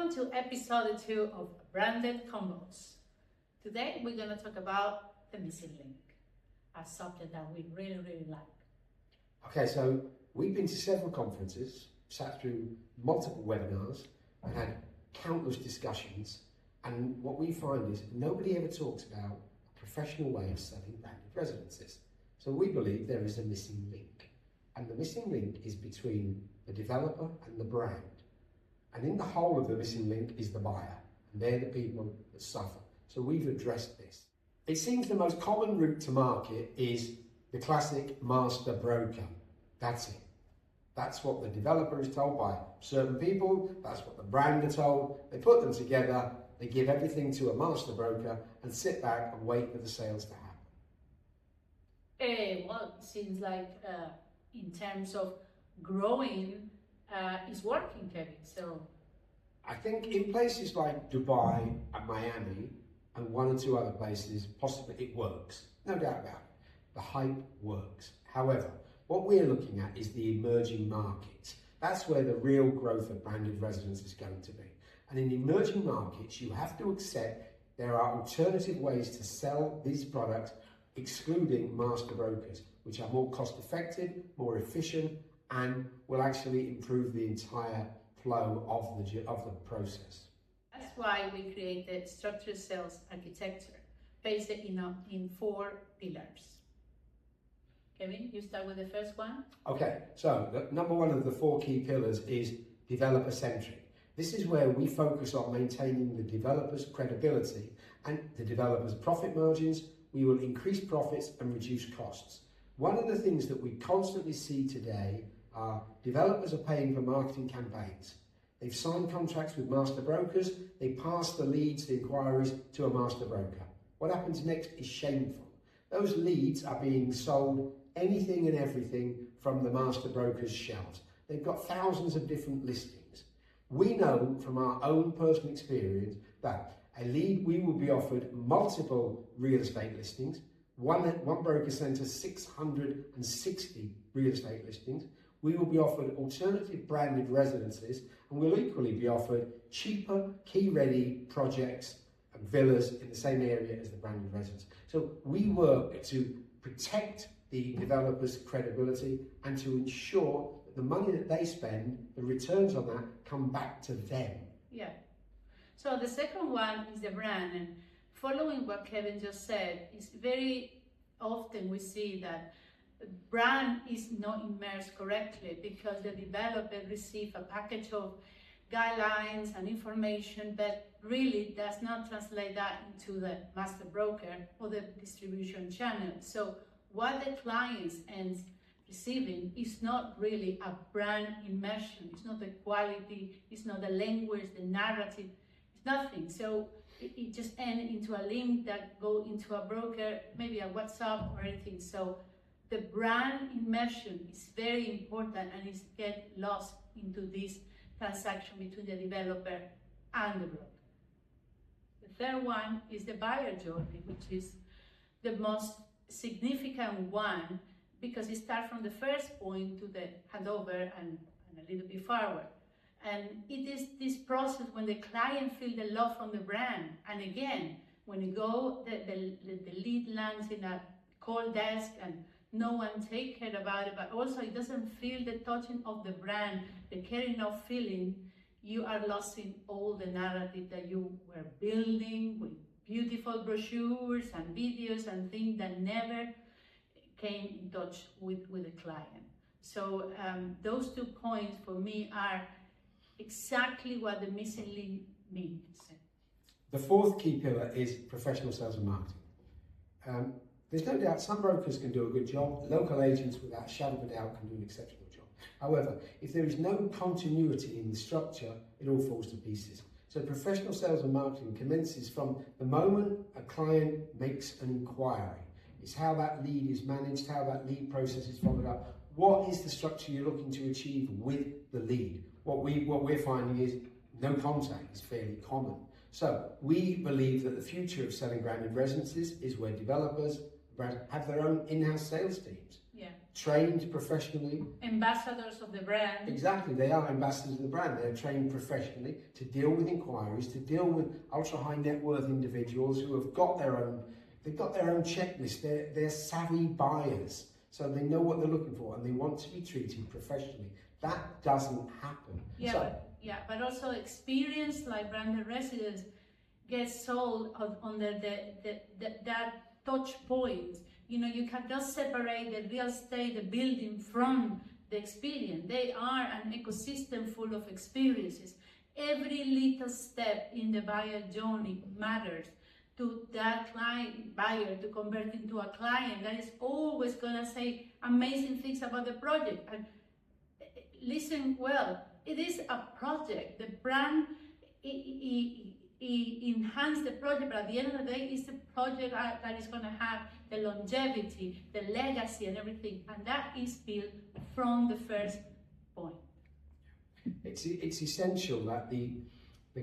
Welcome to episode 2 of Branded Convos. Today we're going to talk about the missing link, a subject that we really like. Okay, so we've been to several conferences, sat through multiple webinars, and had countless discussions, and what we find is nobody ever talks about a professional way of selling branded residences. So we believe there is a missing link, and the missing link is between the developer and the brand. And in the whole of the missing link is the buyer, and they're the people that suffer. So we've addressed this. It seems the most common route to market is the classic master broker. That's it. That's what the developer is told by certain people, that's what the brand are told. They put them together, they give everything to a master broker and sit back and wait for the sales to happen. Well, it seems like in terms of growing, it's working, Kevin. So I think in places like Dubai and Miami and one or two other places, possibly it works. No doubt about it. The hype works. However, what we're looking at is the emerging markets. That's where the real growth of branded residence is going to be. And in emerging markets, you have to accept there are alternative ways to sell these products, excluding master brokers, which are more cost effective, more efficient, and will actually improve the entire flow of the process. That's why we created structured sales architecture based in 4 pillars. Kevin, you start with the first one. Okay, so the number one of the 4 key pillars is developer centric. This is where we focus on maintaining the developer's credibility and the developer's profit margins. We will increase profits and reduce costs. One of the things that we constantly see today are developers are paying for marketing campaigns. They've signed contracts with master brokers, they pass the leads, the inquiries to a master broker. What happens next is shameful. Those leads are being sold anything and everything from the master broker's shelves. They've got thousands of different listings. We know from our own personal experience that a lead, we will be offered multiple real estate listings. One broker sent us 660 real estate listings. We will be offered alternative branded residences, and we'll equally be offered cheaper, key-ready projects and villas in the same area as the branded residence. So we work to protect the developer's credibility and to ensure that the money that they spend, the returns on that, come back to them. Yeah. So the second one is the brand, and following what Kevin just said, it's very often we see that brand is not immersed correctly because the developer receives a package of guidelines and information, but really does not translate that into the master broker or the distribution channel. So what the clients ends receiving is not really a brand immersion. It's not the quality, it's not the language, the narrative, it's nothing. So it just ends into a link that go into a broker, maybe a WhatsApp or anything. So the brand immersion is very important and it's get lost into this transaction between the developer and the broker. The third one is the buyer journey, which is the most significant one because it starts from the first point to the handover and a little bit forward. And it is this process when the client feels the love from the brand. And again, when you go, the lead lands in a cold desk and no one take care about it, but also it doesn't feel the touching of the brand, the caring of feeling, you are losing all the narrative that you were building with beautiful brochures and videos and things that never came in touch with the client. So those 2 points for me are exactly what the missing link means. The 4th key pillar is professional sales and marketing. There's no doubt some brokers can do a good job. Local agents, without a shadow of a doubt, can do an exceptional job. However, if there is no continuity in the structure, it all falls to pieces. So professional sales and marketing commences from the moment a client makes an inquiry. It's how that lead is managed, how that lead process is followed up. What is the structure you're looking to achieve with the lead? What we're finding is no contact is fairly common. So we believe that the future of selling branded residences is where developers have their own in-house sales teams. Yeah. trained professionally. Ambassadors of the brand. Exactly, they are ambassadors of the brand. They're trained professionally to deal with inquiries, to deal with ultra high net worth individuals who have got their own, they've got their own checklist. They're savvy buyers, so they know what they're looking for and they want to be treated professionally. That doesn't happen. Yeah, but also experience like branded residence gets sold under that touch point. You know, you cannot separate the real estate, the building from the experience. They are an ecosystem full of experiences. Every little step in the buyer journey matters to that client, buyer, to convert into a client that is always gonna say amazing things about the project. And listen well, it is a project. The brand enhance the project, but at the end of the day, it's the project that is going to have the longevity, the legacy, and everything, and that is built from the first point. It's essential that the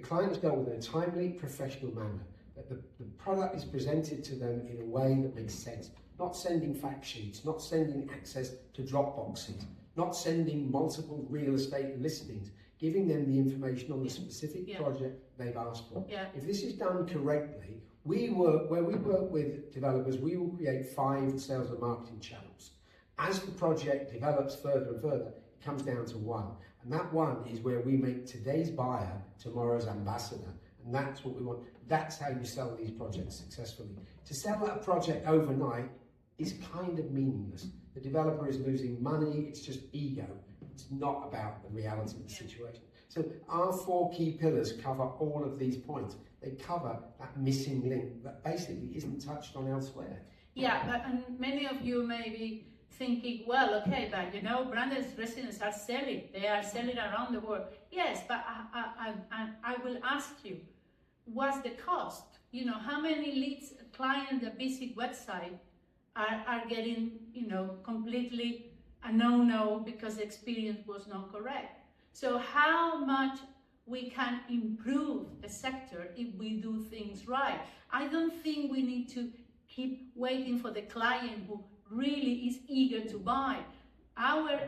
client is dealt with in a timely, professional manner, that the product is presented to them in a way that makes sense, not sending fact sheets, not sending access to drop boxes, not sending multiple real estate listings, giving them the information on the specific project they've asked for. If this is done correctly, where we work with developers, we will create 5 sales and marketing channels. As the project develops further and further, it comes down to 1. And that 1 is where we make today's buyer tomorrow's ambassador. And that's what we want. That's how you sell these projects successfully. To sell a project overnight is kind of meaningless. The developer is losing money, it's just ego. It's not about the reality of the situation. So our 4 key pillars cover all of these points. They cover that missing link that basically isn't touched on elsewhere. Yeah, and many of you may be thinking, well, okay, but you know, branded residents are selling. They are selling around the world. Yes, but I will ask you, what's the cost? You know, how many leads clients that visit website are getting, you know, completely a no-no because the experience was not correct. So how much we can improve the sector if we do things right? I don't think we need to keep waiting for the client who really is eager to buy. Our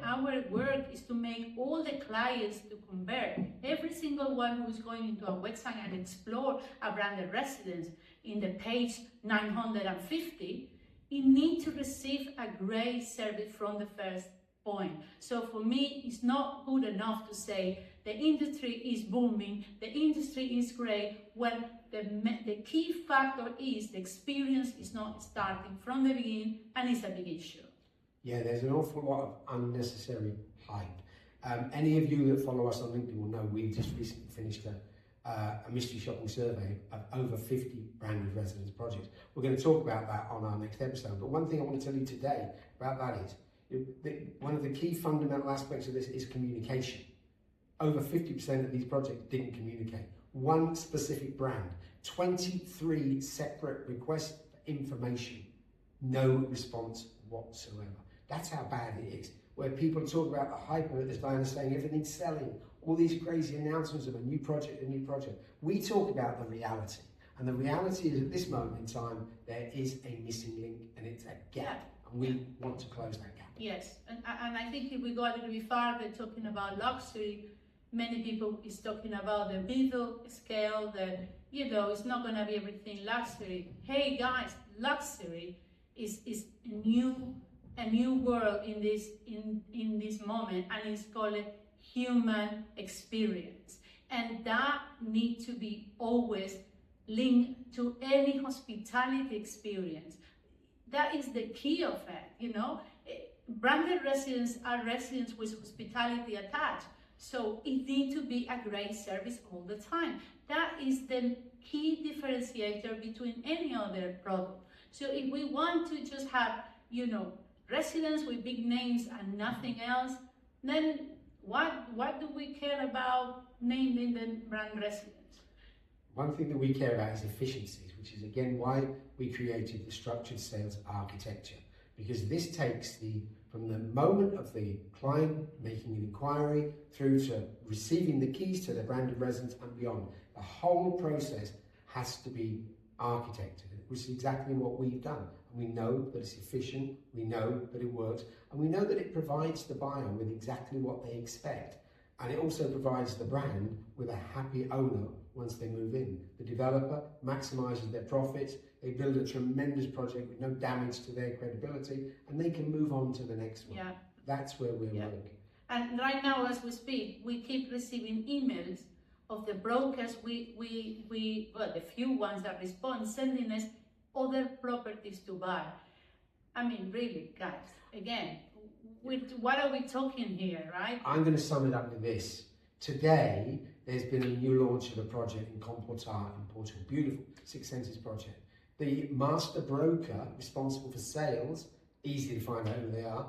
work is to make all the clients to convert. Every single one who is going into a website and explore a branded residence in the page 950, you need to receive a great service from the first point. So for me, it's not good enough to say the industry is booming, the industry is great, when the key factor is the experience is not starting from the beginning, and it's a big issue. Yeah, there's an awful lot of unnecessary hype. Any of you that follow us on LinkedIn will know we've just recently finished a mystery shopping survey of over 50 branded residence projects. We're going to talk about that on our next episode, but one thing I want to tell you today about that is one of the key fundamental aspects of this is communication. Over 50% of these projects didn't communicate. One specific brand, 23 separate requests for information, no response whatsoever. That's how bad it is. Where people talk about the hype of it, as Diana's saying, everything's selling, all these crazy announcements of a new project. We talk about the reality. And the reality is at this moment in time, there is a missing link and it's a gap. And we want to close that gap. Yes, and I think if we go a little bit farther talking about luxury, many people is talking about the middle scale, that, you know, it's not going to be everything luxury. Hey guys, luxury is a new world in this moment, and it's called human experience, and that needs to be always linked to any hospitality experience. That is the key of it, you know. Branded residents are residents with hospitality attached, so it needs to be a great service all the time. That is the key differentiator between any other product. So if we want to just have, you know, residents with big names and nothing else, then what do we care about naming the brand residents? One thing that we care about is efficiencies, which is again why we created the structured sales architecture, because this takes from the moment of the client making an inquiry through to receiving the keys to their branded residence and beyond. The whole process has to be architected, which is exactly what we've done. And We know that it's efficient, we know that it works, and we know that it provides the buyer with exactly what they expect. And it also provides the brand with a happy owner once they move in. The developer maximises their profits, they build a tremendous project with no damage to their credibility, and they can move on to the next one. Yeah. That's where we're working. And right now, as we speak, we keep receiving emails of the brokers, well, the few ones that respond, sending us other properties to buy. I mean, really, guys, again, what are we talking here, right? I'm going to sum it up with this. Today, there's been a new launch of a project in Comportar in Portugal. Beautiful, Six Senses project. The master broker responsible for sales, easy to find out who they are,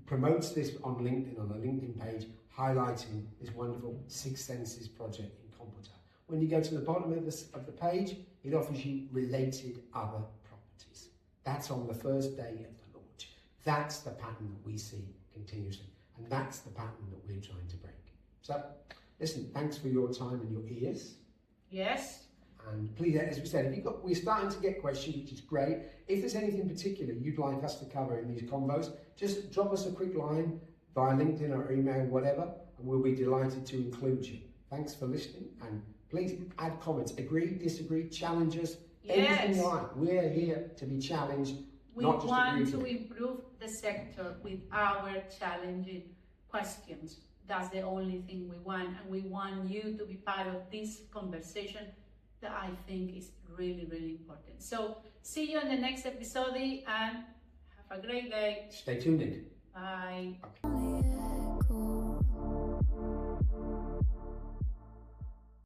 promotes this on LinkedIn, on a LinkedIn page, highlighting this wonderful Six Senses project in Comportar. When you go to the bottom of the page, it offers you related other properties. That's on the first day of the launch. That's the pattern that we see continuously, and that's the pattern that we're trying to break. So, listen, thanks for your time and your ears. Yes. And please, as we said, we're starting to get questions, which is great. If there's anything particular you'd like us to cover in these convos, just drop us a quick line via LinkedIn or email, whatever, and we'll be delighted to include you. Thanks for listening, and please add comments. Agree, disagree, challenge us, anything you like. We're here to be challenged, not just want to improve the sector with our challenging questions. That's the only thing we want, and we want you to be part of this conversation that I think is really, really important. So, see you in the next episode, and have a great day. Stay tuned in. Bye. Okay.